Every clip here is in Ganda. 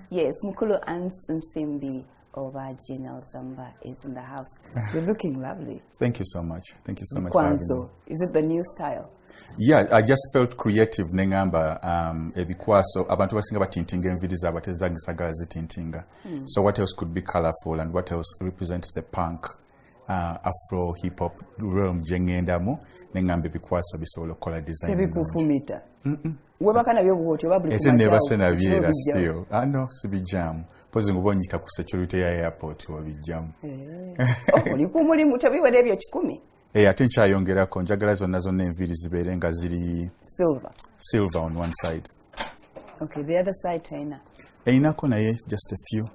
Yes, Mukulu Ernst Nsimbi of GNL Zamba is in the house. You're looking lovely. Thank you so much. Thank you so much for having me. Is it the new style? Yeah, I just felt creative nengamba ebikwaso abantu basinga batintinga enviri zaabwe tezagisagala zitintinga. So what else could be colorful and what else represents the punk Afro hip hop realm jengendamu nengamba ebikwaso bisobola okukola design. Tebikufumita. Webakana byobwotyo babuli kumacha. Ete nebase na byera still. No, sibijamu. Pozi ngubonyita ku security ya airport wabijamu. Olikumu tabiwede ebyo 10. Ate nkyayongerako njagala zonna enviri zibeere nga ziri silver on one side. Okay, the other side taina. Einako naye just a few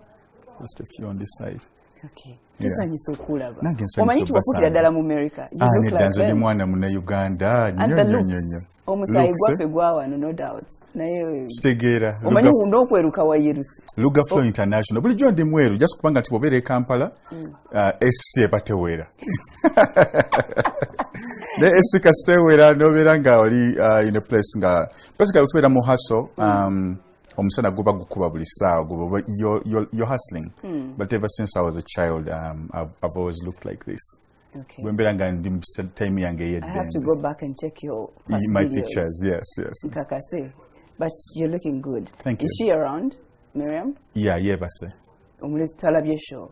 on this side. Okay. Nsanyisa okulaba. Omanyi tuwakutira ddala mu America. You look like them. Ni mwana muna Uganda. Nyonyo. Omusayi gwafe gwawano no doubt. Naye kitegeera. Omanyi ndokweruka wa Yerusi. Luga Flow International. Bulijjo ndi mweru just kubanga nti bobere Kampala. SC epatewera. Ne SC kastewera nobera nga oli in a place nga basically utubera mu hustle. Omusana guba gukuba buli saawa you're hustling. But ever since I was a child I've always looked like this. Okay. Time yange I have to go back and check your my pictures. Yes. Kakase. But you're looking good. Thank you. Is she around, Miriam? Yeah, base. Talabye show.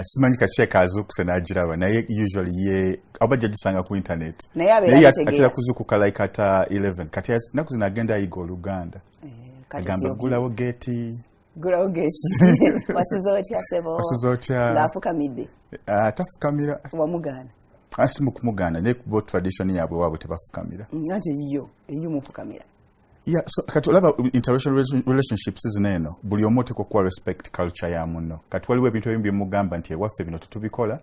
Simanyi kacheka azukuse najiraba naye usually ye abajja gisanga ku internet. Naye atira kuzukuka like at 11 kati nakuzina agenda igo Uganda. Agamba gulawo geti. Wasizotya ng'afukamidde. Tafukamira. Wamugana. Asimu kumugana ne kubo tradition yabwe wabwe tebafukamira. Ate iyo mufukamira. Yeah, so kati olaba interracial relationships zineno buli omote kwa respect culture ya muno. Kati waliwo ebintu ebimbi mugamba nti ewaffe bino tutubikola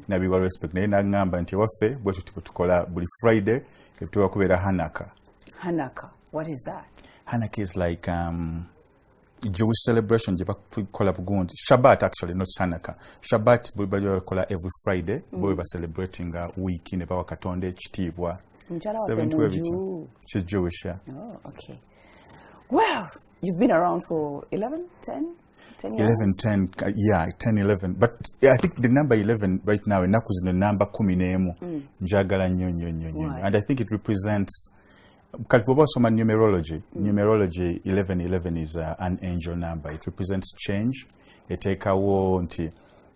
na biwa respect naye nagamba nti ewaffe bwe tutukola buli Friday ebituwa kubeera Hanukkah. What is that? Hanukkah is like Jewish celebration je bakola bugundi. Shabbat actually, not Hanukkah. Shabbat buli bakola every Friday bwe ba celebrating a week ne bawa katonda ekitiibwa. She's Jewish, yeah. Oh, okay. Well, you've been around for 11, 10 years? 11, 10, yeah, 10, 11. But yeah, I think the number 11 right now, is the number kuminemu. Njagala nyo. And I think it represents, kalibobosoma numerology. Numerology 11 is an angel number. It represents change. Etekawo nti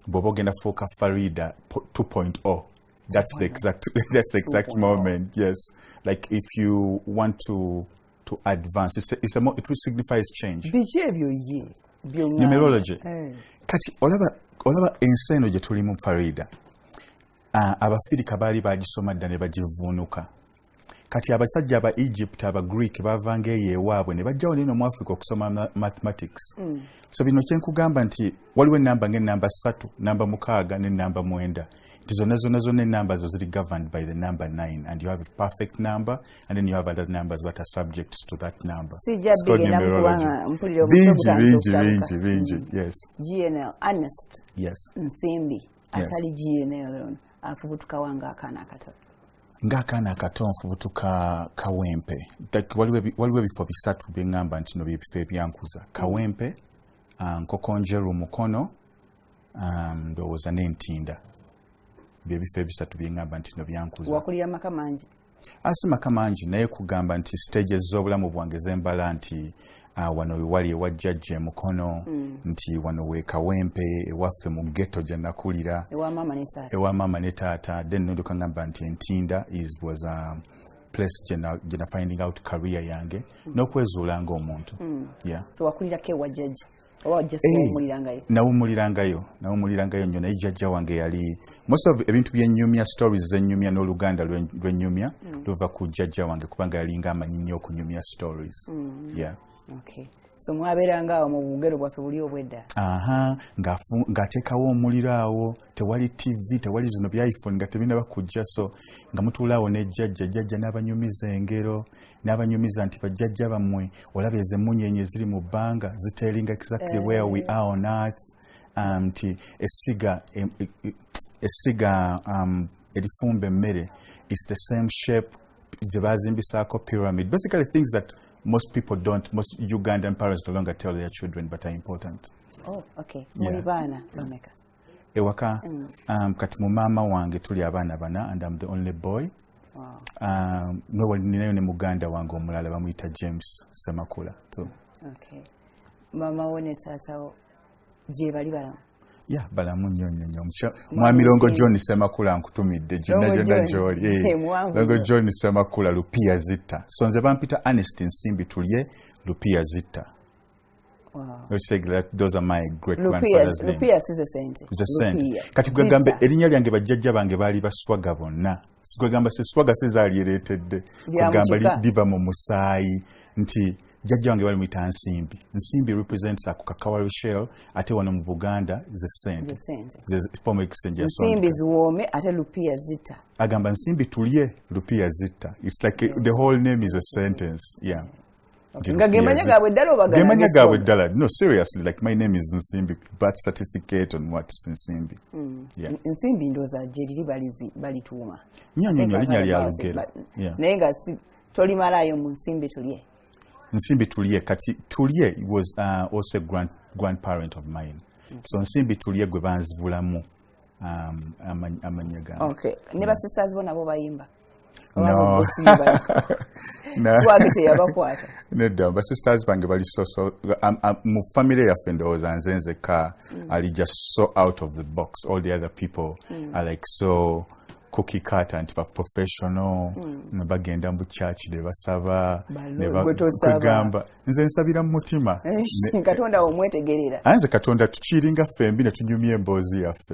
bobogenda foka Faridah 2.0. That's the exact moment. Yes, like if you want to advance, it signifies change. Numerology. Kati olaba enseno je tuli mu Faridah. Abafirika bali bagisoma ddane bagivunuka. Kati abasajja aba Egypt aba Greek bavanga eyewaabwe ne bajjawo nino mu Africa okusoma mathematics. So bino kyenkugamba nti waliwo enamba ng'enamba 3, namba 6 n'enamba 9. Zona numbers are governed by the number 9, and you have a perfect number, and then you have other numbers that are subject to that number. It's called numerology. Bingi, yes. GNL, Ernst. Yes. Nsimbi, atali GNL, afubutuka wanga akana kato. Ngakana kato afubutuka kawempe. Waliwe bifo bisatu byengamba nti no bifo ebyankuza. Kawempe, nkokonjeru mukono, ndowooza n'entinda. Bebifo bisatu byengamba nti no byankuza. Wakulira makamanji. Asima kamanji naye kugamba nti stages z'obulamu bwange zembala nti wano wali ewajjajja mukono nti wano we kawempe ewaffe mu ghetto gye nakulira ewa mama ne taata then ndoka ngamba nti entinda was a place gye na finding out career yange n'okwezuula ng'omuntu. Yeah. So wakulira ke wajjajja. Nawumulirangayo nnyo naye jjajja wange yali most of ebintu byennyumya stories z'ennyumya n'Oluganda lw'ennyumya luva ku jjajja wange kubanga yalinga amanyi nnyo okunyumya stories. Yeah. Okay. So mwabeeranga awo mu bugero bwaffe buli obwedda. Ng'ateekawo omuliro awo tewali TV tewali zino bya iPhone nga tebinaba kujja so nga mutuulaawo ne jjajja n'abanyumiza engero n'abanyumiza nti bajjajja bammwe olaba ezo emmunyeenye ziri mu bbanga ziteeringa exactly where we are on earth. Nti essiga erifumba emmere it's the same shape gye baazimbisaako pyramid. Basically things that most Ugandan parents no longer tell their children but are important. Oh, okay. Yeah. Muli baana bameka? Ewaka, kati mu mama wange tuli abaana bana and I'm the only boy. Wow. Ninayo ne muganda wange omulala bamuyita James Semakula. So. Okay. Mama wo ne taata wo gye bali balamu? Yeah, balamu nnyo. Mwamirongo John Semakula nkutumidde jonna gy'oli. Longo John Semakula Lupia Zita. So nze bampita Ernest Nsimbi Tulye Lupia Zita. Wow. Those are my great grandfather's names. Lupia is a saint. Is a saint. Kati gwegambe erinnya lyange bajjajja bange baali baswaga bonna. Sigwegamba se swaga sezaalireetedde. Kugamba liva mu musaayi nti jjajja wange bali muyita Nsimbi. Nsimbi represents Akukakawa Rochelle ate wano mu Buganda is a saint. The saint. Is a former exchanger. Nsimbi ziwome ate Lupia Zita. Agamba Nsimbi Tulye Lupia Zita. It's like the whole name is a sentence. Yeah. Gemanya gabwe ddala oba gana? Gemanya gabwe ddala. No, seriously, like my name is Nsimbi, birth certificate and what Nsimbi. Yeah. Nsimbi ndoza gye liri balituuma. Nnyo linnya lya lugero. Yeah. Naye nga tolimalayo mu Nsimbi Tulye. Nsimbi Tulye kati Tulye was also a grandparent of mine. So Nsimbi Tulye gwe banzibulamu amanya gange. Okay. Ne ba sisters bo nabo bayimba? No. No. Swagite yabakwata. Nedda ba sisters bange bali so mu family yaffe ndowooza nze nzekka ali just so out of the box. All the other people are like so cookie cutter and professional. Ne bagenda mu church ne basaba ne bagamba nze nsabira mu mutima. Katonda omwetegerera. Anze Katonda tukiringa fembi ne tunyumya emboozi yaffe.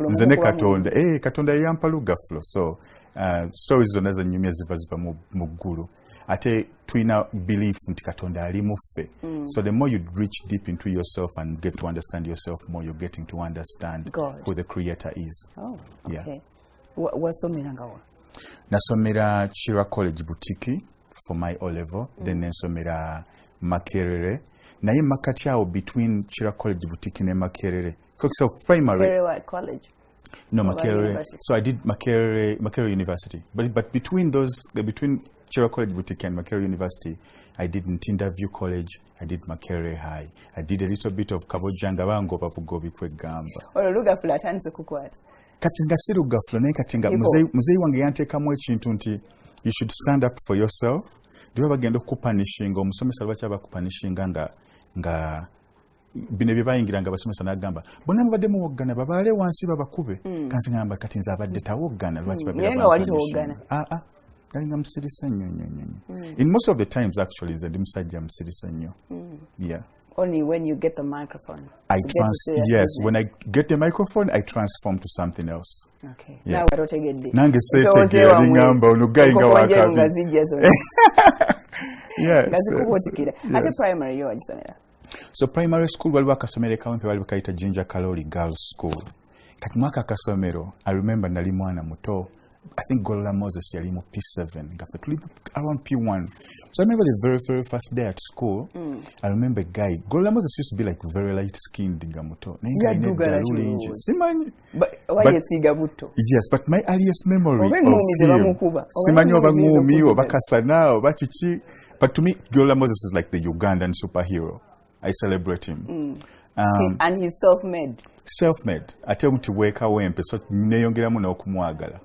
Nze ne Katonda Katonda yampa lugaflo. So stories zonna zenyumya ziva mu ggulu. Ate tuina belief nti Katonda ali mu ffe. So the more you reach deep into yourself and get to understand yourself more, you're getting to understand God. Who the Creator is. Oh, okay. Yeah. Wasomera ngawa? Nasomera Chira College Butiki for my O level, then nsomera Makerere. Naye makati awo between Chira College Butiki ne Makerere. So primary. Makerere what college? No, Makerere. So I did Makerere University. But between Chira College Boutique and Makerere University, I did Ntinda View College, I did Makerere High. I did a little bit of Kabojanga bango papugobi kwegamba. Oluga flatanze kukwata. Kati nga si lugaflo naye kati nga muzeyi wange yanteekamu ekintu nti you should stand up for yourself. Ndiwe bagenda okupanishinga omusomesa lwaki abakupanishinga nga bino bye bayingiranga abasomesa n'agamba bonna mubadde muwoggana babaale wansi babakube kansi ngamba kati nze abadde tawoggana lwaki naye nga wali towoggana. Nalinga musirisa nnyo. In most of the times actually nze ndi musajja musirisa nnyo. Yeah. Only when you get the microphone. When I get the microphone, I transform to something else. Okay. Yeah. Now I don't get it. Nange setegera ngamba onugainga wakabi. Yes. Ate primary yo agisomera. So primary school waliwo akasomero kawempe bali bakaita Jinja Kalori Girls School. Kati mwaka akasomero, I remember nali mwana muto. I think Golola Moses yali mu P7. Around P1. So I remember the very, very first day at school. I remember a guy. Golola Moses used to be like very light skinned in Gamuto. Yes, but my earliest memory of him. Simanyi oba ngumi oba kasana oba chichi. But to me, Golola Moses is like the Ugandan superhero. I celebrate him. And he's self-made. Self-made. Ate omuti weka wempe so neyongeramu n'okumwagala.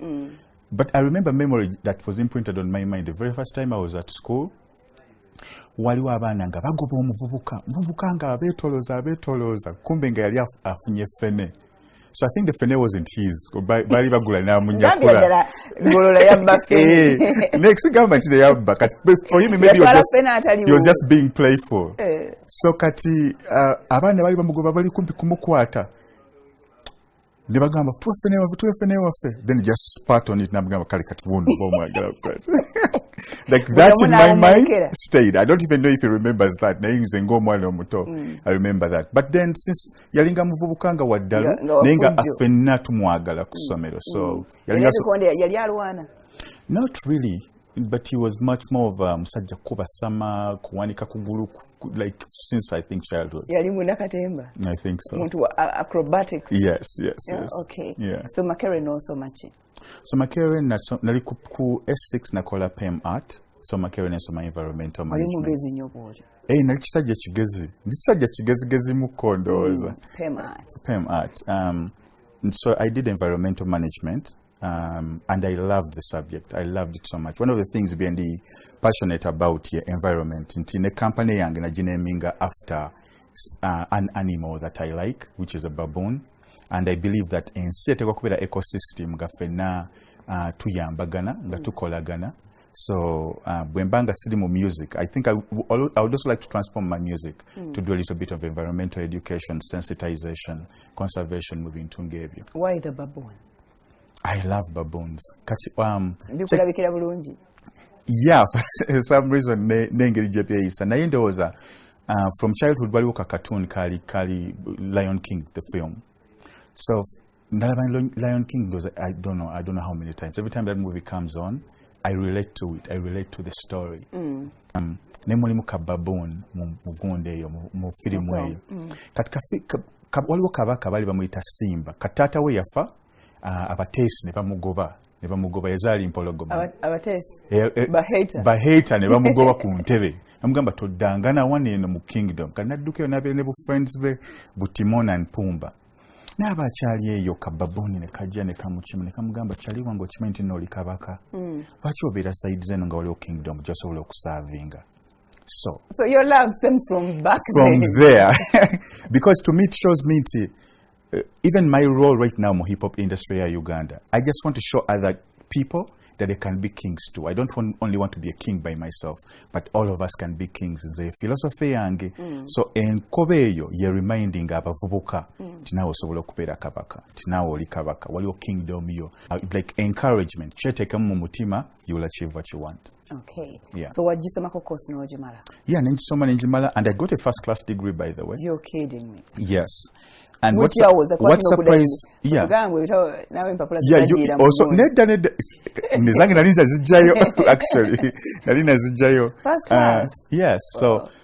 But I remember a memory that was imprinted on my mind the very first time I was at school. Waliwo abaana nga bagoba omuvubuka nga abeetolooza kumbe nga yali afunye fene. So I think the fene wasn't his. Bali bagula n'amunyakula. Next gamba nti yabba kati for him maybe you're just being playful. So kati abaana bali bamugoba bali kumpi kumukwata. Ne bagamba tuwe fene waffe. Then he just spat on it n'abagamba kale kati wuno bomwagala kwata. Like that in my mind stayed. I don't even know if he remembers that. Naye nze ng'omwana omuto. I remember that. But then since yalinga muvubuka nga waddalu naye nga affenna tumwagala ku ssomero. So yali alwana. Not really. But he was much more of musajja kuba sama kuwanika kugulu like since I think childhood. Yali munakatemba. I think so. Muntu acrobatics. Yes. Okay. Yeah. So Makerere knows so much. So Makerere nali ku S6 nakola PM art. soma care and soma environmental Wali management. mugezi nnyo bw'otyo. Nali kisajja kigezi. Ndi kisajja kigezigezi mu kondooza. Pem art. So I did environmental management. And I loved the subject. I loved it so much. One of the things being passionate about here, environment. In a company yange nagineminga after an animal that I like, which is a baboon. And I believe that in seteko kubera ecosystem gafena tuyambagana nga tukolagana. So bwembanga sidi mu music, I think I would also like to transform my music to do a little bit of environmental education, sensitization, conservation moving to Ngabio. Why the baboon? I love baboons. Yeah, for some reason nengeri JPA is naye ndowooza from childhood waliwo ka cartoon kali Lion King the film. So Lion King goes, I don't know how many times. Every time that movie comes on, I relate to it. I relate to the story. Ne mulimu ka baboon mu gunde eyo mu firimu eyo. Katika waliwo kabaka bali bamuyita Simba. Katata we yafa abateesi ne bamugoba yazaali mpologoma. Abateesi bahata ne bamugoba ku ntebe. Amugamba toddangana wano eno mu kingdom. Kanaddukeyo n'abeera ne bu friends be bu Timon and Pumbaa. N'abakyali eyo kababooni ne kajja ne kamukima ne kamugamba kyali wange okimanyi nti nno oli kabaka. Lwaki obeera side zeno nga waliwo kingdom gy'osobola okusavinga? So your love stems from back from there. Because to me it shows me even my role right now in the hip-hop industry in Uganda, I just want to show other people that they can be kings too. I don't only want to be a king by myself, but all of us can be kings. The philosophy yange. So enkobeyo ye reminding abavubuka tinawo osobola okubeera kabaka, tinawo oli kabaka, waliwo kingdom yo. Like encouragement. Kyeteka mu mutima, you will achieve what you want. Okay. Yeah. So what gisomako course n'ogimala? Yeah, nengisoma and I got a first class degree, by the way. You're kidding me. Yes. And what surprised, yeah. You also nedda nizange nali nazijjayo actually. Nali nazijjayo. Yes.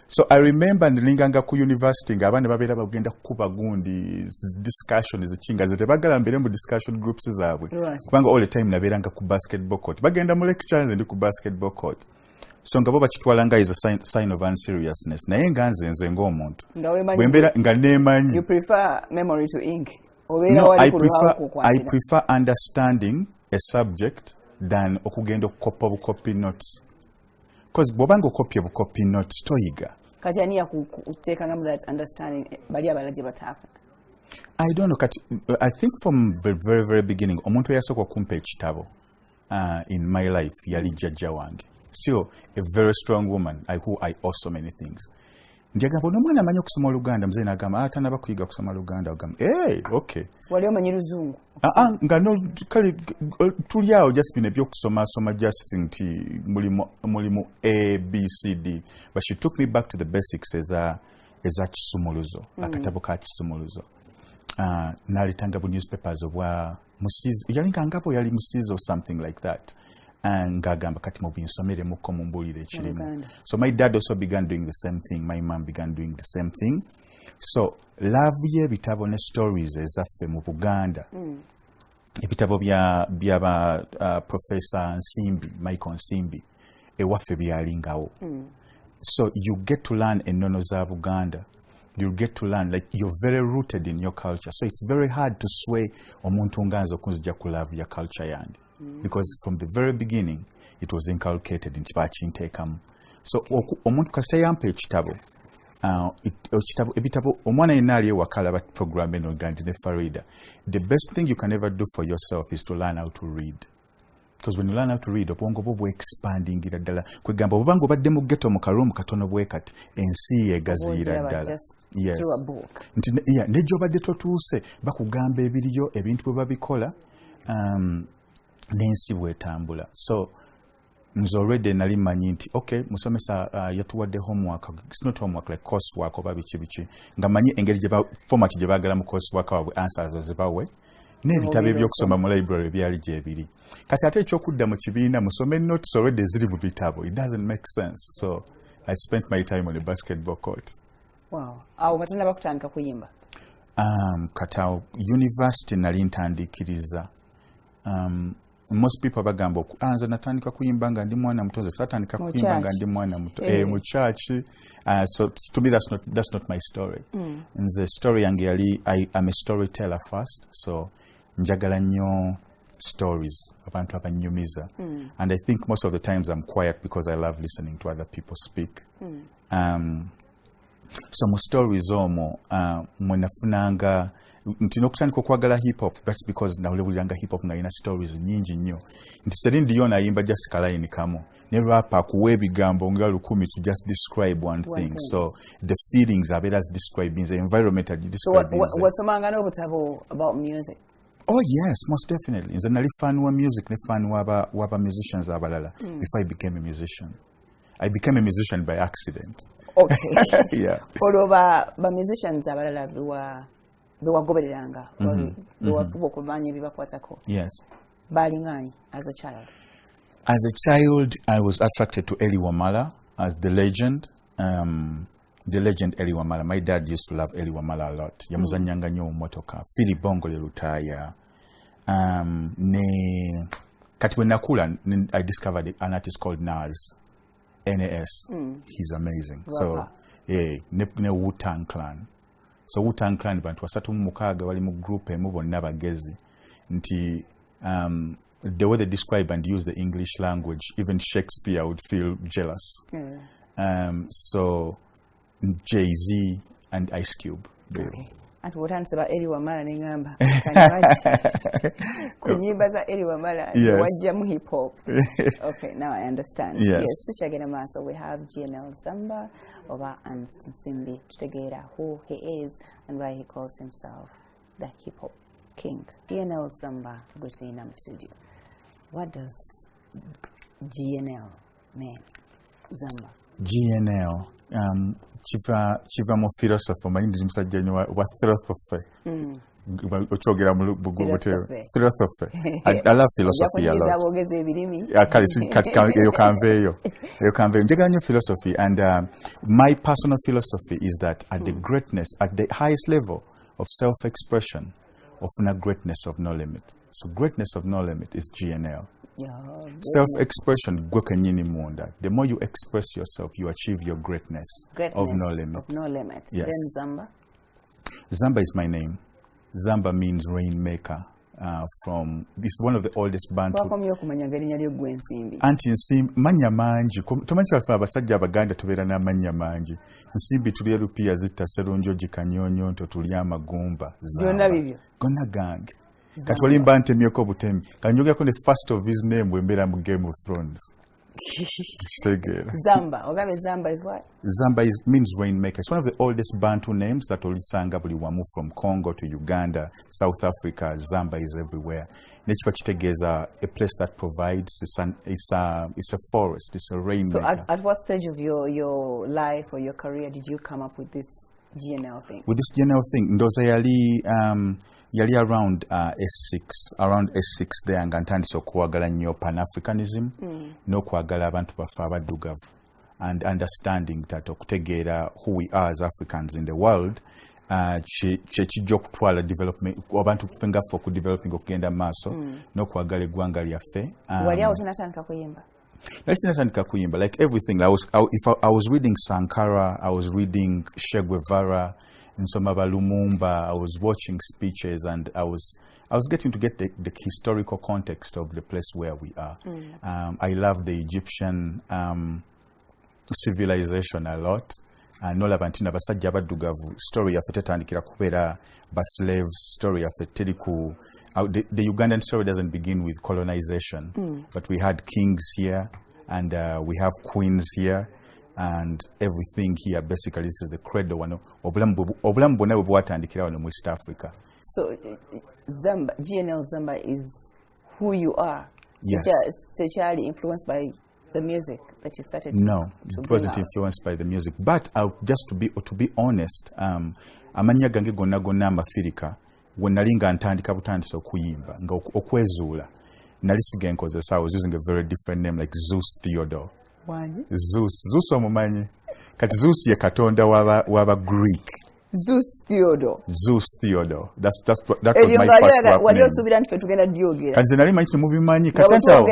So I remember nilinganga ku university ng'abaana babeera bagenda kuba gundi discussion ezikinga tebagala mbere mu discussion groups zaabwe. Kubanga all the time nabeeranga ku basketball court. Bagenda mu lectures ndi ku basketball court. So nga bo bakitwalanga is a sign of unseriousness. Naye nga nze ng'omuntu. Bwembeera nga neemanyi. You prefer memory to ink? No, I prefer understanding a subject than okugenda okukopa bukopi notes. Because bw'obanga okopye bukopi notes toyiga. Kati ani yakuteekangamu that understanding bali abalala gye bataafuna? I don't know. I think from the very, very beginning, omuntu eyasooka okumpa ekitabo in my life yali jjajja wange. So, a very strong woman who I owe so many things. Njagamba omwana amanyi okusoma Oluganda, mzee n'agamba tanaba kuyiga kusoma Luganda. Ogamba okay. Wali omanyi Luzungu? Nga no kale tuli awo just bine by'okusoma just nti mulimu A, B, C, D. But she took me back to the basics eza kisumuluzo, akatabo ka kisumuluzo. Nalitanga bu newspapers obwa Musizi, yalinga ngapo yali Musizi or something like that. And ngagamba kati mubinsomere muko mumbulire ekirimu. So my dad also began doing the same thing. My mom began doing the same thing. So love ye bitabo ne stories ezaffe mu Buganda. Ebitabo byaba Professor Nsimbi, Michael Nsimbi, ewaffe byalingawo. So you get to learn ennono za Buganda. You get to learn, like you're very rooted in your culture. So it's very hard to sway omuntu nganza okunzija ku love ya culture yange. Because from the very beginning, it was inculcated in Chipachintekam. So omuntu kasita yampa ekitabo. Ebitabo omwana yenali wakala ba program eno Uganda ne Faridah. The best thing you can ever do for yourself is to learn how to read. Because when you learn how to read, obwongo bwo expanding ira ddala. Kwegamba obubango badde mu ghetto mu karoom katono bwekati ensi egaziira ddala. Yes. Through a book. Yeah, nejo badde totuuse bakugamba ebiriyo ebintu bwe babikola n'ensi bwetambula. So nze already nali manyi nti okay musomesa yatuwadde homework, it's not homework like coursework oba biki nga manyi engeri gye format gye baagala mu coursework wabwe answers zibawe n'ebitabo ebyokusoma mu library byali gyebiri. Kati ate ekyokudda mu kibiina musome notes already ziri mu bitabo. It doesn't make sense. So I spent my time on a basketball court. Wow. Awo batanda bakutandika kuyimba? Kata university nali ntandikiriza. most people bagamba anza natandika kuyimba nga ndi mwana muto nze satandika kuyimba nga ndi mwana muto mu church. So to me that's not my story. The story yange yali I'm a storyteller first, so njagala nnyo stories abantu abanyumiza. And I think most of the times I'm quiet because I love listening to other people speak. So mu stories omwo mwenafunanga nti n'okutandika okwagala hip hop, that's because nawuliranga hip hop nga ina stories nyingi nnyo nti Celine Dion ayimba just kalayini kamu ne rapper akuwa ebigambo nga 10 to just describe one thing. So the feelings are better describing the environment as describing. So wasomanga n'obutabo about music? Oh yes, most definitely. Nze nali fan wa music ne fan waba musicians abalala before I became a musician. I became a musician by accident. Okay. Yeah. Olwo ba musicians abalala bewagobereranga bewafuba okumanya ebibakwatako. Yes. Balingani as a child? As a child, I was attracted to Eli Wamala as the legend. The legend Eli Wamala. My dad used to love Eli Wamala a lot. Yamuzanyanga nnyo mu motoka. Philly Bongo le Lutaya. Kati when nakula, I discovered an artist called Nas. NAS. He's amazing. So, yeah, ne Wu-Tang Clan. So Wu-Tang Clan bantu basatu mu mukaaga bali mu group emu bonna bagezi. Nti the way they describe and use the English language, even Shakespeare would feel jealous. So Jay-Z and Ice Cube. Okay. And what answer about Eli Wamala n'engamba? Can you imagine? Kunyimba za Eli Wamala wajja mu hip hop. Okay, now I understand. Yes, tukyagenda maaso. We have GNL Zamba oba Nsimbi tutegeera who he is and why he calls himself the hip hop king. GNL Zamba gutuyina mu studio. What does GNL mean? Zamba. GNL. Chiva mo philosophy omanyi ndi musajja nnyo wa philosophy. Okyogera mu bugoboteero. Philosophy. I love philosophy a lot. Kati eyo kanveeyo. Njagala nnyo philosophy, and my personal philosophy is that at the highest level of self-expression, ofuna greatness of no limit. So greatness of no limit is GNL. Self-expression, the more you express yourself, you achieve your greatness of no limit. Of no limit. Yes. Then Zamba? Zamba is my name. Zamba means rainmaker. This is one of the oldest Bantu. Anti Nsimbi manya manji. Tumanyi kyafuna abasajja abaganda tubeera n'amanya manji. Nsimbi tuli erupiya zitta Serunjo Gikanyonyo nto tuli amagumba. Byonna bibyo. Gonna gange. Kati walimba ntemyeko butemi. Kanjogako ne first of his name bwembeera mu Game of Thrones. Zamba. Ogabe Zamba is what? Zamba means rainmaker. It's one of the oldest Bantu names that olisanga buli wamu from Congo to Uganda, South Africa. Zamba is everywhere. Nechipa kitegeeza a place that provides. It's a forest. It's a rainmaker. So at what stage of your life or your career did you come up with this GNL thing? With this GNL thing, ndoza yali around S6 there nga ntandise okuwagala nnyo Pan-Africanism n'okwagala abantu baffe abaddugavu and understanding that okutegeera who we are as Africans in the world kyekijja okutwala development abantu fengaffe okudeveloping okugenda maaso n'okwagala eggwanga lyaffe. Wali awo tunatandika kuyimba? Like everything. I was reading Sankara, I was reading Che Guevara, and Nsomaba Lumumba. I was watching speeches, and I was getting to get the historical context of the place where we are. I love the Egyptian civilization a lot. Nolaba ntina basajja baddugavu story yaffe tetandikira kubeera slaves. Story yaffe teri ku the Ugandan story doesn't begin with colonization, but we had kings here, and we have queens here, and everything here. Basically, this is the credo wano obulamu bwonna bwe bwatandikira wano mu East Africa. So Zamba, GNL Zamba is who you are. Yes. It's actually influenced by the music that you started to No, it wasn't influenced by the music. But just to be honest, amanya gange gonna amafirika when nali nga ntandika butandisa okuyimba nga okwezuula nali sigenkozesa. I was using a very different name like Zeus Theodore. Why? Zeus omumanyi kati Zeus ye katonda waba Greek. Zeus Theodore. That was my first rap name. Kanze nali manyi mubimanyi katanta.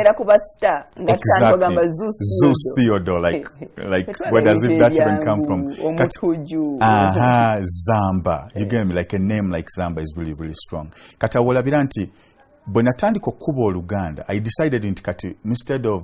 Exactly. Zeus Theodore, like where does that even come from? Zamba. You get me? Like a name like Zamba is really, really strong. Kata wolabira nti bwe natandika okukuba Oluganda, I decided nti kati instead of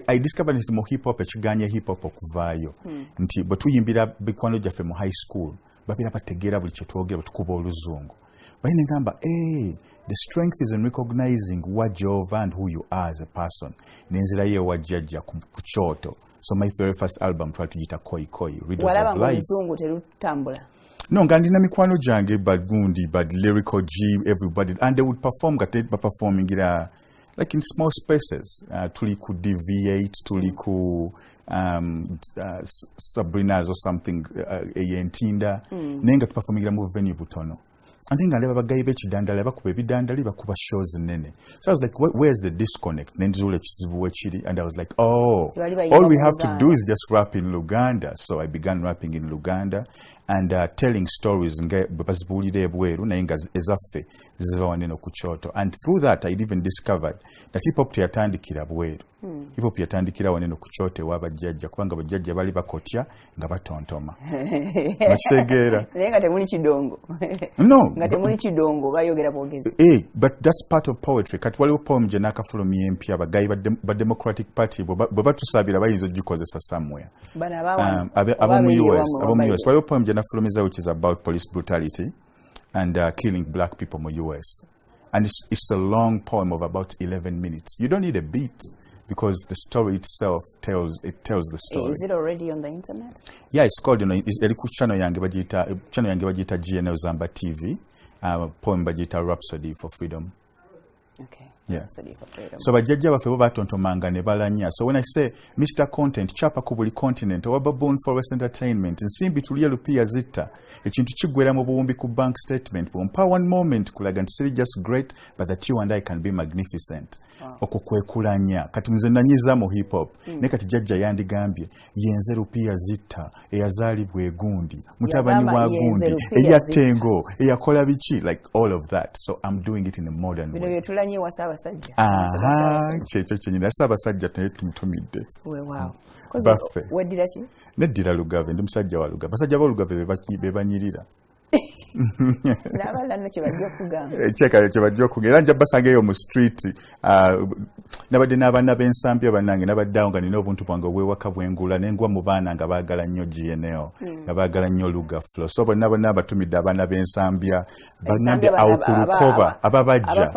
I discovered nti mu hip hop ekiganye hip hop okuvaayo. Nti bwe tuyimbira bikwano gyaffe mu high school babira bategeera buli kye twogera tukuba Oluzungu. Bayine ngamba the strength is in recognizing what you are and who you are as a person. Nenzira ye wajjajja ku kyoto. So my very first album tried to gita koi Readers of Life. No, ngandina mikwano jange bad gundi, bad lyrical G, everybody, and they would perform by performing it like in small spaces. Tuliku DV8, Tuliku Sabrina's or something, Yentinda, nenga performing it mu venue butono. I think I never gave it dandali bakuba bidandali bakuba shows nene. So I was like, where's the disconnect? And I was like, all we have to do is just rap in Luganda. So I began rapping in Luganda and telling stories. And through that, I even discovered that hip hop yatandikira bweru. Hip hop yatandikira waneno kuchote wabajjajja kubanga bajjajja bali bakotya nga batontoma. Makitegeera. Nenga temuli kidongo. No. Nga temuli kidongo bayogera bwogezi. But that's part of poetry. Kati waliwo poem gye nakafulumya empya abagayi ba Democratic Party bwe batusabira bayinza ogikozesa somewhere. Abamu US waliwo poem gye nafulumiza which is about police brutality and killing black people in the US. And it's a long poem of about 11 minutes. You don't need a beat because the story itself tells the story. Is it already on the internet? Yeah, it's called, it's channel yange bajita GNL Zamba TV. Poem bajita Rhapsody for Freedom. Okay. Yeah. Rhapsody for Freedom. So bajjajja baffe bo batontomanga ne balanya. So when I say Mr. Content, chapa ku buli continent, oba Born Forest Entertainment, nsimbi tulya lupiya zitta, ekintu kiggwera mu buwumbi ku bank statement, bumpa one moment kulaga nti siri just great, but that you and I can be magnificent. Okwo kwekulanya. Kati nze nanyiza mu hip hop. Ne kati jjajja yandigambye, yenze lupiya zitta, eyazaalibwa egundi, mutabani wa gundi, eyattengo, eyakola biki, like all of that. So I'm doing it in a modern way. Kyekyo kyenyina Ssaabasajja naye tumutumidde. Wow. Baffe. Weddira ki? Neddira Lugave, ndi musajja wa Lugave. Basajja ba Lugave be banyirira. N'abalala kye bajja okugamba. Kye bajja okugamba. Era nja basanga eyo mu street. Nabadde n'abaana b'ensambi bannange nabaddeawo nga nina obuntu bwange obwewaka bwengula n'engwa mu baana nga baagala nnyo GNL, nga baagala nnyo Luga Flow. So bonna batumidde abaana b'ensambya bannambye awo ku lukoba ababajja.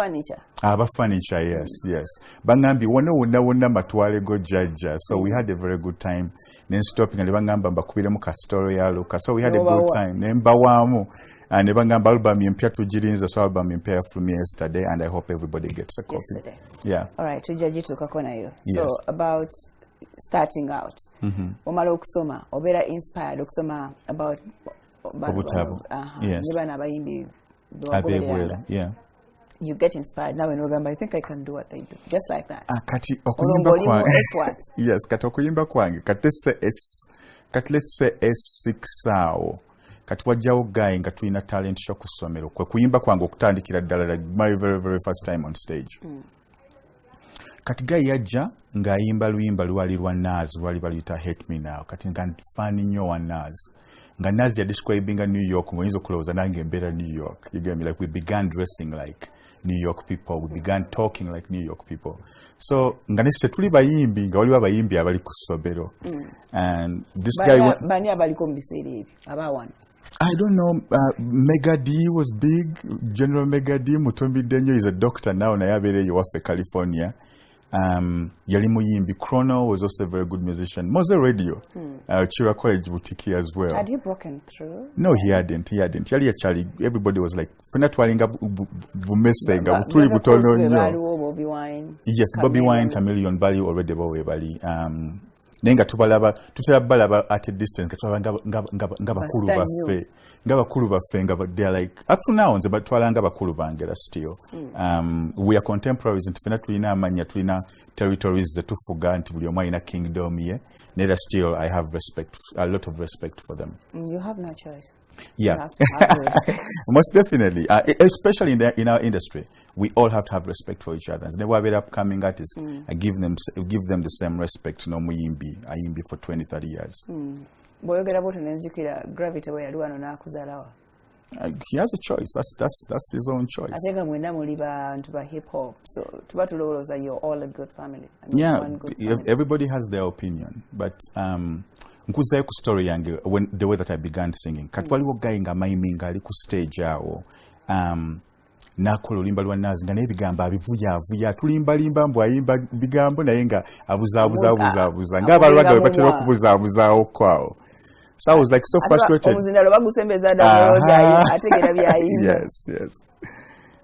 Aba furniture, yes. Bangambye wonna matwale go jajja. So we had a very good time. Then stopping and bangamba mbakubiremu ka story ya Luka. So we had a good time. Nembawamu. And bangamba album impya tujirinza, so album impya from yesterday, and I hope everybody gets a copy. Yesterday. Yeah. All right, tujaji tukakona hiyo. Yes. So about starting out. Omala okusoma, obera inspired okusoma about Obutabo. Yes. Nibana abayimbi. Yeah. You get inspired now and I think I can do what they do. Just like that. Kati okuyimba kwange. Yes, kati okuyimba kwange. Let's say S6 awo. Kati wajjawo guy nga tulina talent show ku ssomero. Kwe kuyimba kwange okutandikira ddala, like my very, very first time on stage. Kati guy yajja ng'ayimba luyimba lwali lwa Nas, lwali baluyita Hate Me Now. Kati nga nfaani nnyo wa Nas. Nga Nas ya describing a New York, ng'oyinza okulowooza nange mbeera New York. You get me? Like we began dressing like New York people. We began talking like New York people. So nga nesi tetuli bayimbi nga waliwo abayimbi abali ku ssomero. And this guy bani abaliko mu biseera ebyo abawana. I don't know. Mega D was big. General Mega D Mutombi Denyo is a doctor now. Na yabere yuwafe California. Yali muyimbi. Chrono was also a very good musician. Moze Radio. Chira College boutique as well. Had he broken through? No, he hadn't. Yali actually, everybody was like, "Funa twalinga bumesenga butuli butono nnyo." Bobby Wine. Yes, Bobby Wine, Chameleon Bali already bawe bali. Nenga tutera balaba at a distance nga bakulu baffe ngabakulu baffe but they're like up to now nze batwalanga bakulu bange still. We are contemporaries nti fena tulina amanya tulina territories zetufuga nti buli omu alina kingdom ye neither still I have a lot of respect for them. You have no choice. Yeah, most definitely, especially in our industry, we all have to have respect for each other. And never have upcoming artists. I give them the same respect. No, I imbi for 20-30 years. He has a choice. That's his own choice. I think I'm to hip hop. So you're all a good family. Yeah, everybody has their opinion, but nkuzayo ku story yange when the way that I began singing. Katwaliwo guy nga miming ali ku stage awo. Nakola olimba lwa nazi nga n'ebigambo abivuya tulimba mbw ayimba bigambo naye nga abuza ng'abalwadde bwe batera okubuzaawo kwawo. So I was like so frustrated. Yes.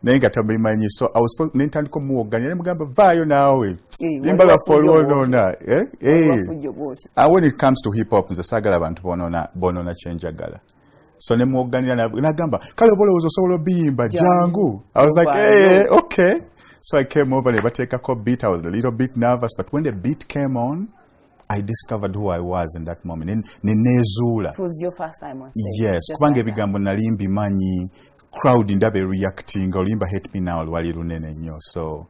Nenga tabimanyi, so I was nentandiko muwoganya nemugamba vaayo naawe limba la folwonona and when it comes to hip hop nze saagala abantu bonona kyenjagala, so nemuwoganira nagamba kale obolowooza osobola obiyimba jangu. I was like hey, okay, so I came over ne bateekako beat. I was a little bit nervous, but when the beat came on I discovered who I was in that moment. Nenezuula. It was your first time on stage? Yes, kubanga ebigambo nali mbimanyi, crowd ndabe reacting, olimba hate me now lwali lunene nnyo. So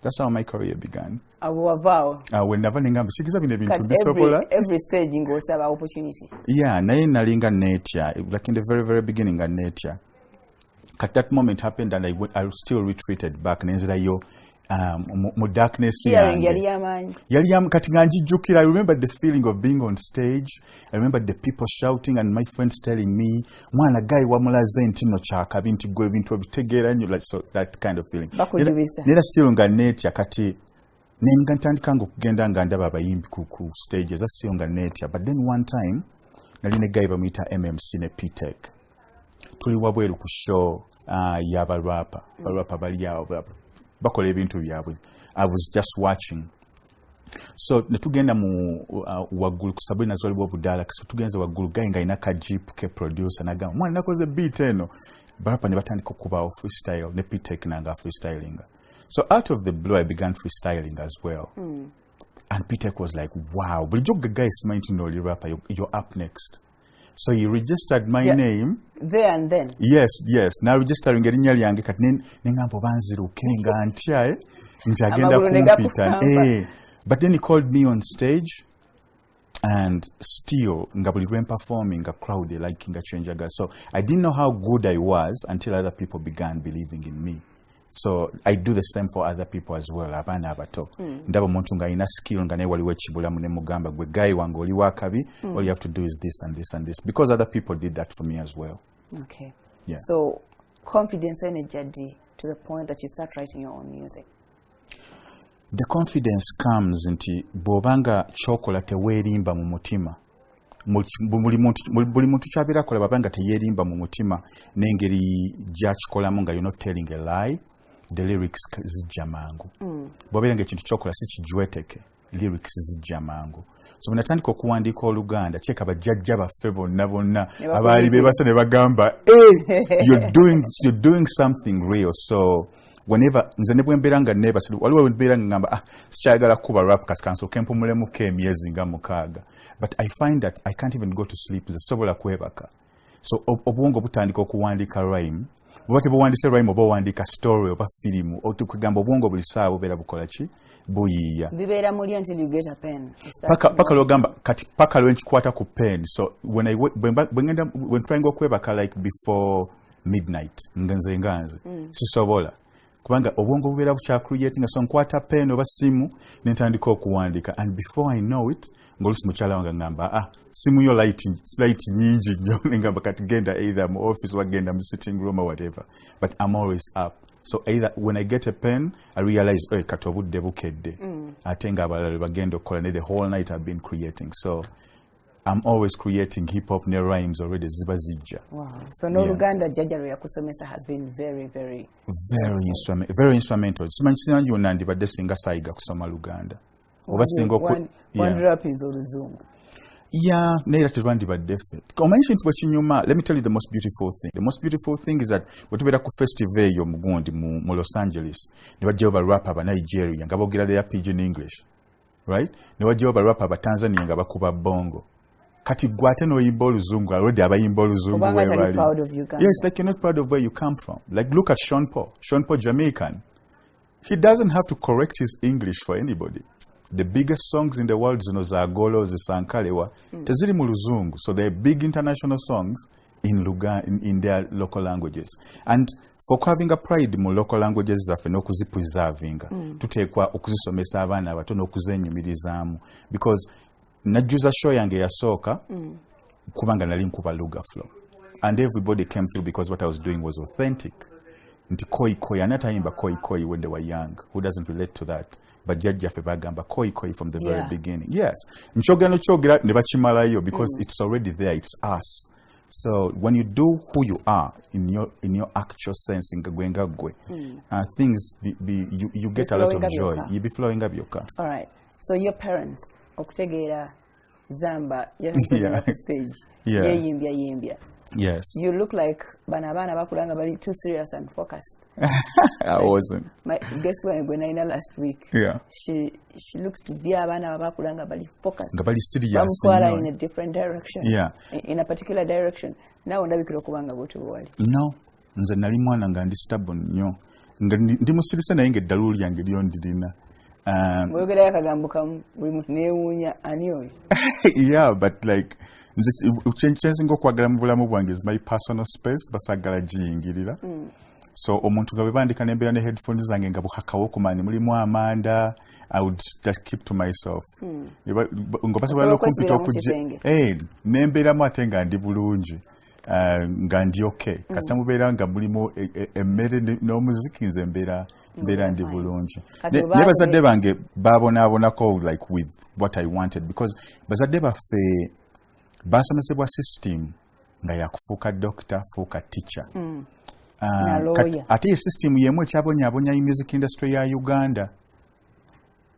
that's how my career began. When never ningamba sikiza bino ebintu bisobola. Every stage ngosaba opportunity. Yeah, naye nalinga netya, like in the very beginning nga netya. At that moment happened and I still retreated back nenzirayo mu darkness yali kati nga njijjukira. I remember the feeling of being on stage. I remember the people shouting and my friends telling me mwana guy wamulaze nti no kyakabi nti gwe ebintu obitegeera nnyo, like so that kind of feeling. Nera still nga netya kati nenga ntandika nga okugenda nga ndaba abayimbi ku stages that still nga netya. But then one time nali ne guy bamuyita MMC ne P-Tech tuli wabweru ku show y'abalwapa bali awo bakola ebintu byabwe. I was just watching. So netugenda mu waggulu ku Sabina nazwalibwa obudaala, so tugenze waggulu guy nga alina ka jeep ke producer nagamba mwana nakoze beat eno. Barapa ne batandika okubawo freestyle ne P-Tech nanga freestyling. So out of the blue I began freestyling as well. And P-Tech was like wow, bulijjo guy simanyi nti n'oli rapper, you're up next. So he registered my name there and then. Yes. Now registering erinnya lyange kati nengamba banziruke nga ntya nti agenda kumpita. But then he called me on stage and still nga buli lwe performing a crowd liking a change. So I didn't know how good I was until other people began believing in me. So I do the same for other people as well. Abana abato ndaba omuntu nga ina skill nga naye waliwo ekibulamu ne mugamba gwe guy wange oli wakabi, all you have to do is this and this and this, because other people did that for me as well. Okay. Yeah. So confidence energy to the point that you start writing your own music. The confidence comes nti bw'obanga chokola teweerimba mu mutima. Buli muntu kyabira kola babanga teyeerimba mu mutima n'engeri gy'akikolamu nga you're not telling a lie. The lyrics zijja mangu. Bw'obeera ng'ekintu kyokola si kijweteke, lyrics zijja mangu. So bwe natandika okuwandiika Oluganda kyeka bajjajja baffe bonna abaali beebasa ne bagamba you're doing something real. So whenever nze ne bwe mbeera nga neebase waliwo bwe mbeera nga ngamba sikyayagala kuba rap kasi kansooke mpumulemu emyezi nga 6, but I find that I can't even go to sleep, zisobola kwebaka. So obwongo butandika okuwandiika rhyme. Bwate buwandiise rhyme oba owandiika story oba firimu, otukugamba obwongo buli ssaawa bubeera bukola ki? Buyiiya. Bibeera muli until you get a pen. Paka lwogamba kati paka lwenkikwata ku pen. So when trying okwebaka like before midnight nganze sisobola. Kubanga obwongo bubeera bukyacreating, so nkwata pen oba simu nentandika okuwandika, and before I know it ngolusi mukyala wange ngamba simu yo light nyingi nnyo ngamba kati genda either mu office or genda mu sitting room or whatever, but I'm always up. So either when I get a pen I realize kati obudde bukedde ate nga abalala bagenda okukola the whole night I've been creating. So I'm always creating hip hop ne rhymes already ziba zijja. Wow. So no Uganda jajjalo yakusomesa has been very instrumental. Simanyi yonna ndibadde singa sayiga kusoma Luganda. Oba singa one rap is oluzungu. Yeah, naira terwandibadde ffe. Omanyi kintu bwe kinyuma, let me tell you the most beautiful thing. The most beautiful thing is that bwe tubeera ku festival eyo mugundi mu Los Angeles, ne bajjayo ba rapper aba Nigeria nga boogera their pidgin English. Right? Ne bajjayo ba rapper aba Tanzania nga bakuba bongo. Kati gwe ate n'oyimba oluzungu, already abayimba oluzungu weebali. Yes, like you're not proud of where you come from. Like look at Sean Paul. Sean Paul, Jamaican. He doesn't have to correct his English for anybody. The biggest songs in the world, zino za Golo, Zisankalewa, teziri mu luzungu. So they're big international songs in their local languages. And for having a pride mu local languages zaffe n'okuzipreservinga, tuteekwa okuzisomesa abaana abato n'okuzenyumirizaamu. Because najjuza show yange yasooka kubanga nali nkuba Luga flow. And everybody came through because what I was doing was authentic. Nti koi koi, anatayimba koi koi when they were young. Who doesn't relate to that? But jajjaffe bagamba koi koi from the very beginning. Yes. Nchogera chogera ne bakimalayo because it's already there. It's us. So when you do who you are in your actual sense in gwe, things you get a lot of joy. You be flowing up your car. All right. So your parents okutegeera Zamba on the stage. Yimbya. Yes. You look like banabana bakulanga bali too serious and focused. I wasn't. My guest when last week. Yeah. She looks to be abana bakulanga bali focused. Bali serious. In a different direction. Yeah. In a particular direction. Now ndabikira kubanga goto wali. No. Nze nali mwana nga ndi stubborn nnyo. Nga ndi musirise naye ng'eddaluulu lyange lyondirina. Mwegera akagambo kamu buli muntu neewuunya ani oyo. Yeah, but like chensinga okwagala mu bulamu bwange is my personal space basagala giyingirira. So omuntu nga bwe bandika n'embeera ne headphones zange nga bukakawo kumani mulimu amanda, I would just keep to myself. Nga basobola okumpita okujja n'embeeramu ate nga ndi bulungi. Nga ndi okay. Kasita mubeera nga mulimu emmere n'omuziki nze mbeera ndi bulungi. Ne bazadde bange babonaabonako like with what I wanted because bazadde baffe basomesebwa system nga yakufuuka doctor, fuuka teacher. Ate ye system yemu ekyabonyaabonya music industry ya Uganda.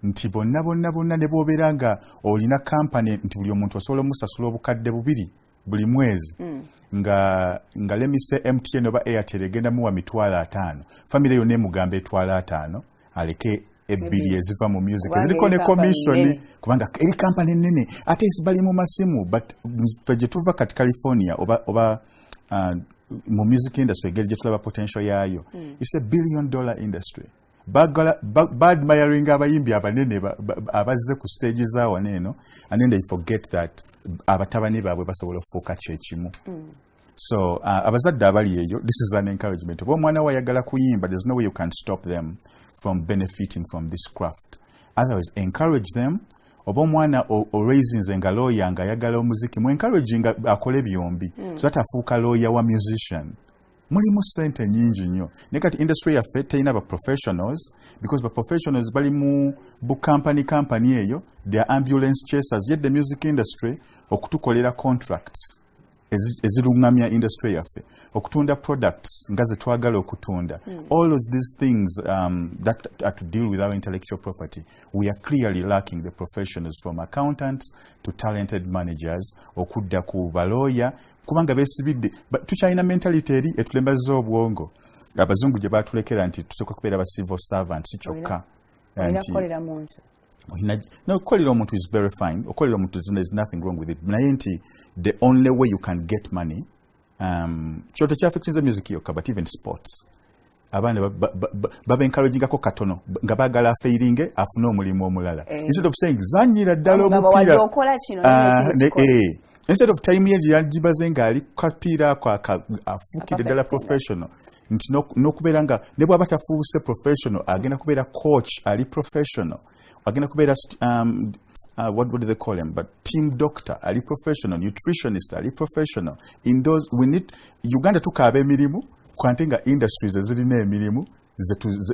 Nti bonna ne bw'obeera nga olina company nti buli omuntu osobola omusasula obukadde bubiri buli mwezi. Nga let me say MTN oba Airtel egenda muwa $5,000. Family yonna emugamba $5,000 aleke ebbiri eziva mu music eziriko ne commission kubanga eri company nene ate bali mu masimu but gye tuva kati California oba mu music industry gye tulaba potential yayo. It's $1 billion industry. Badmiring abayimbi abanene abazze ku stage zaawo neeno and then they forget that abatabani baabwe basobola okufuuka kyekimu. So abazadde abali eyo, this is an encouragement. Oba omwana we ayagala kuyimba, there's no way you can stop them from benefiting from this craft. Otherwise, encourage them. Oba omwana o raising nga lawyer nga ayagala omuziki, mu encouraging akole byombi so that afuuka lawyer wa musician. Mulimu sente nyingi nnyo. Ne kati industry yaffe teyina ba professionals because ba professionals bali mu company eyo, they are ambulance chasers. Yet the music industry okutukolera contracts ezirungamya industry yaffe, okutunda products nga ze twagala okutunda. All of these things that are to deal with our intellectual property, we are clearly lacking the professionals from accountants to talented managers okudda ku baloya kubanga besibidde tukyalina mentality eri etulembaza obwongo abazungu gye batulekera nti tusooka kubeera ba civil servants kyokka. No, kolera omuntu is very fine. Kolera omuntu, there's nothing wrong with it. Naye nti the only way you can get money kyoto kyaffikinze music yokka but even sports abaana baba encouragingako katono nga baagala afeiringe afune omulimu omulala instead of saying zanyira ddala omupiira instead of time ye yagibaze ngaali kapiira afuukire ddala professional nti n'okubeera nga ne bw'aba tafuuse professional agenda kubeera coach ali professional agenda kubeera what do they call him, but team doctor ali professional, nutritionist ali professional. In those we need Uganda tukaaba emirimu kwantenga industries ezirina emirimu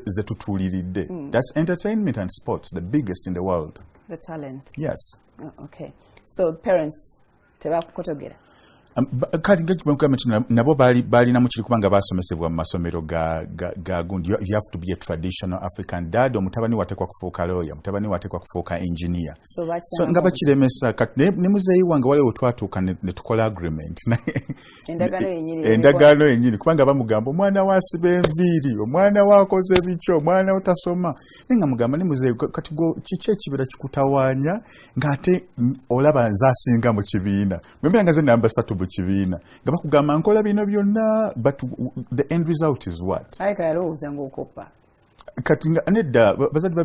zetutuuliridde. That's entertainment and sports, the biggest in the world. The talent. Yes. Okay. So parents tebakukotogera. kati nabo balina mukiri kubanga basomesebwa mu masomero ga gundi. You have to be a traditional African dad. Omutabani watekwa kufuuka lawyer, mutabani watekwa kufuuka engineer. So nga bakiremesa kati ne muzeeyi wange waliwo twatuuka ne tukola agreement. Endagaano yennyini kubanga bamugamba omwana wasiba enviiri, omwana wakoze bicho, omwana otasoma. Nenga mugamba ne muzeeyi kati go kiki ekibira kikutawaanya ng'ate olaba nze asinga mu kibiina. Mwembera nga ze namba 3 mu kibiina. Nga bakugamba nkola bino byonna, but the end result is what? Ayika yalowooza ng'okoppa. Kati nedda bazadde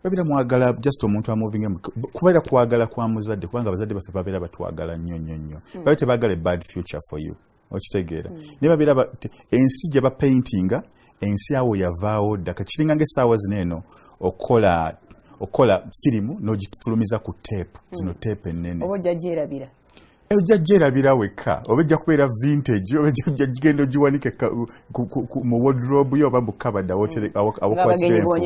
babira mwagala just omuntu amoving kubeera kwagala kwa muzadde kubanga abazadde baffe babeera batwagala nnyo. Babeera tebaagala bad future for you. Okitegeera. Ne babeera ensi gye bapaintinga, ensi awo yavaawo dda. Kakiringa ng'essaawa zino eno okola firimu n'ogifulumiza ku tape. Zino tape ennene. Oba ojja gyerabira. Ojja gyerabira wekka. Oba ojja kubeera vintage. Oba ojja genda ogiwanike mu wardrobe yo oba mu kabada awokwatira enfuufu.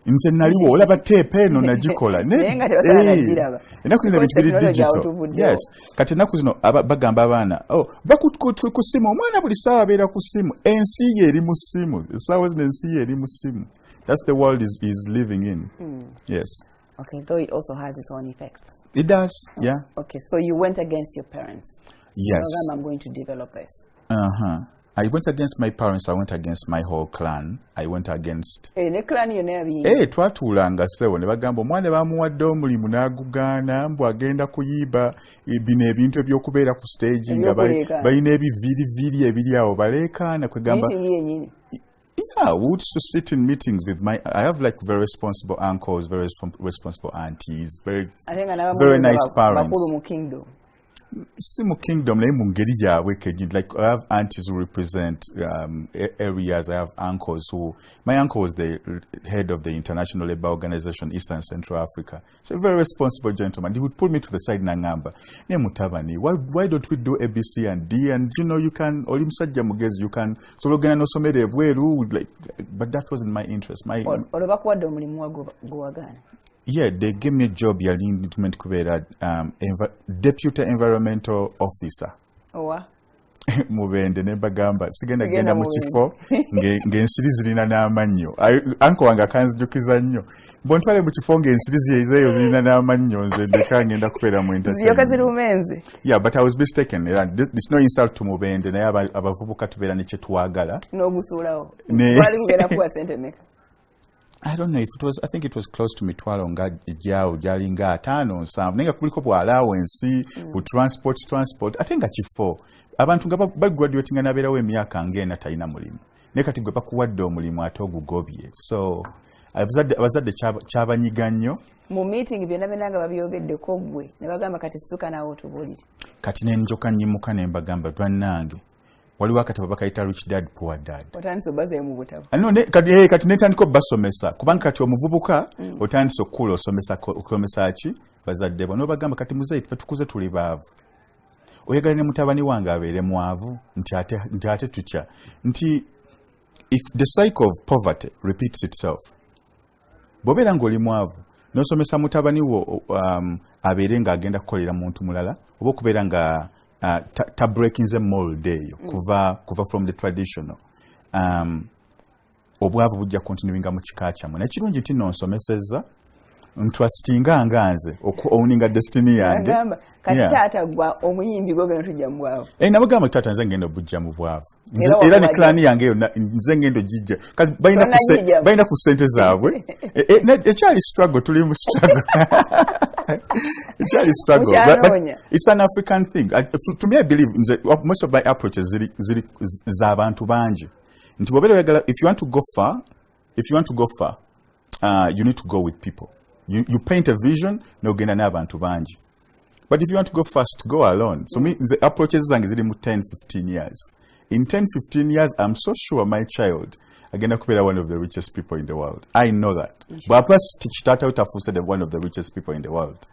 Nze naliwo olaba tape eno nagikola. Naye nga tebasanagiraba. Ennaku zino ebintu biri digital. Yes. Kati ennaku zino bagamba abaana va ku ssimu. Omwana buli ssaawa abeera ku ssimu. Ensi ye eri mu ssimu. Essaawa zino ensi ye eri mu ssimu. That's the world is living in. Yes. Okay, though it also has its own effects. It does, yeah. Okay, so you went against your parents. Yes. I'm going to develop this. I went against my parents. I went against my whole clan. I went against... ne clan yonna twatuulanga sewo ne bagamba omwana bamuwadde omulimu n'agugaana mbu agenda kuyiba bino ebintu ebyokubeera ku stage nga balina ebiviiriviiri ebiri awo baleekaana kwegamba... Yeah, we used to sit in meetings with I have like very responsible uncles, very responsible aunties, very nice parents. Si mu kingdom naye mu ngeri yaabwe kenyini. Like I have aunties who represent areas. I have uncles my uncle was the head of the International Labour Organization, Eastern Central Africa. So a very responsible gentleman. He would pull me to the side nangamba. Ne mutabani, why don't we do ABC and D? And you can, oli musajja mugezi, you can, so logena no somere ebweru, like, but that wasn't my interest. Olobakuwadde omulimu gwagana. Yeah, they gave me a job yali kubeera deputy environmental officer. Owa. Mubende ne bagamba genda mu kifo ng'ensiri zirina n'amannyo. Anko wange akanzijukiza nnyo. Bontwale mu kifo ng'ensiri ezo zirina n'amannyo nze ndeka ngenda kubeera mu entertainment. Yeah, but I was mistaken. It's no insult to Mubende naye abavubuka tubeera ne kye twagala. N'ogusuulawo. Twali kugenda kuwa sente mmeka? I don't know if it was, I think it was close to mitwalo nga ejjaawo gyali nga 5-7 nenga kuliko bwa allowance bu transport ate nga kifo abantu nga bagraduatinga nabeerawo emyaka ng'ena talina mulimu naye kati gwe bakuwadde omulimu ate ogugobye. So abazadde kyabanyiga nnyo. Mu meeting byonna nga babyogeddeko gwe ne bagamba kati situka naawe otubulire. Kati ne njoka nnyimuka ne mbagamba bannange waliwo akatabo bakayita Rich Dad Poor Dad. Otandise obazeemu mu butabo. Kati netandika basomesa kubanga kati omuvubuka otandise okukula okusomesa ki bazadde bo n'obagamba kati muzeeyi ffe tukuze tuli baavu. Oyagala ne mutabani wange abeere mwavu nti ate tutya nti if the cycle of poverty repeats itself, bw'obeera ng'oli mwavu n'osomesa mutabani wo abeere ng'agenda kukolera muntu mulala oba okubeera nga ta breaking the mold eyo kuva from the traditional obwavu bujja continuinga mu kika kyammwe. Nekirungi nti nonsomesezza ntrustinga nganze owninga destiny yange. Kati taata gwa omuyimbi gwo gano tujja mu bwavu. Nabagamba taata nze ngenda bujja mu bwavu. Era ne clan yange yonna nze ngenda ogijja. Kati balina ku ssente zaabwe. Ekyali struggle, tuli mu struggle. It's struggle, but it's an African thing. To me, I believe most of my approaches ziri z'abantu bangi. If you want to go far, you need to go with people. You paint a vision, n'ogenda n'abantu bangi. But if you want to go fast, go alone. So me, the approaches zange ziri mu 10-15 years. In 10-15 years, I'm so sure my child agenda kubeera one of the richest people in the world. I know that. But plus kitata utafuuse one of the richest people in the world.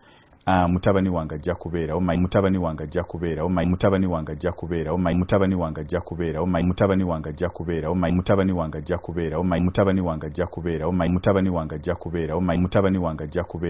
Mutabani wange ajja kubeera, mutabani wange ajja kubeera, mutabani wange ajja kubeera, mutabani wange ajja kubeera, mutabani wange ajja kubeera, mutabani wange ajja kubeera, mutabani wange ajja kubeera, mutabani wange ajja kubeera, mutabani wange ajja kubeera.